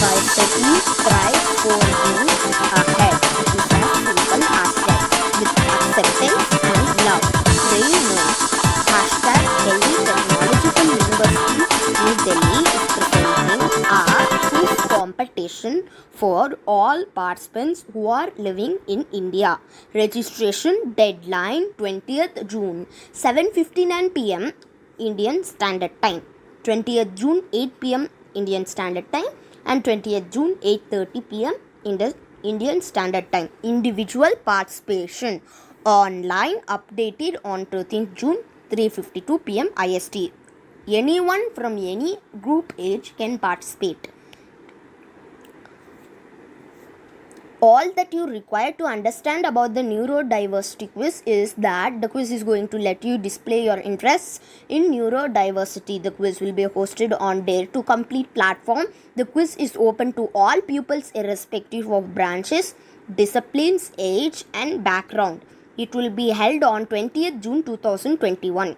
by setting thrive for you ahead. It is as simple as that. With acceptance and love. They know. Hashtag Delhi Technological University New Delhi is presenting a quiz competition for all participants who are living in India. Registration deadline 20th June 7:59 p.m. Indian Standard Time. 20th June 8 p.m. Indian Standard Time and 20th June 8:30 p.m. Indian Standard Time. Individual participation online updated on 13th June 3:52 p.m. IST. Anyone from any group age can participate. All that you require to understand about the neurodiversity quiz is that the quiz is going to let you display your interests in neurodiversity. The quiz will be hosted on Dare to Complete platform. The quiz is open to all pupils irrespective of branches, disciplines, age and background. It will be held on 20th June 2021.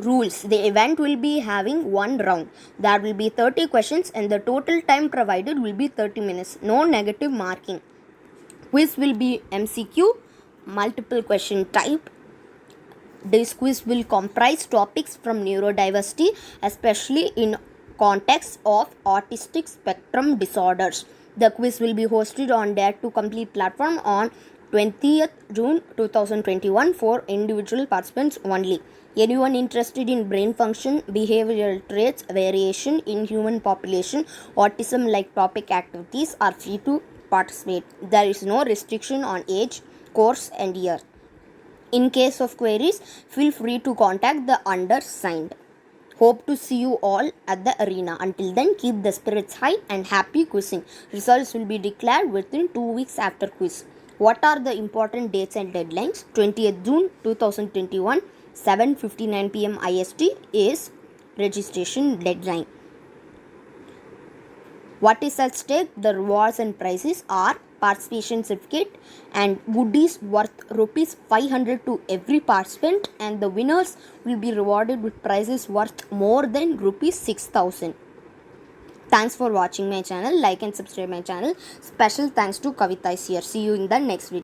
Rules: the event will be having one round. There will be 30 questions and the total time provided will be 30 minutes. No negative marking. Quiz will be MCQ, multiple question type. This quiz will comprise topics from neurodiversity, especially in context of autistic spectrum disorders. The quiz will be hosted on Dare to Complete platform on 20th June 2021 for individual participants only. Anyone interested in brain function, behavioral traits, variation in human population, autism like topic activities are free to participate. There is no restriction on age, course and year. In case of queries, feel free to contact the undersigned. Hope to see you all at the arena. Until then, keep the spirits high and happy quizzing. Results will be declared within 2 weeks after quiz. What are the important dates and deadlines? 20th June 2021, 7:59 p.m. IST is registration deadline. What is at stake? The rewards and prizes are participation certificate and goodies worth rupees 500 to every participant, and the winners will be rewarded with prizes worth more than rupees 6,000. Thanks for watching my channel. Like and subscribe my channel. Special thanks to Kavita is here. See you in the next video.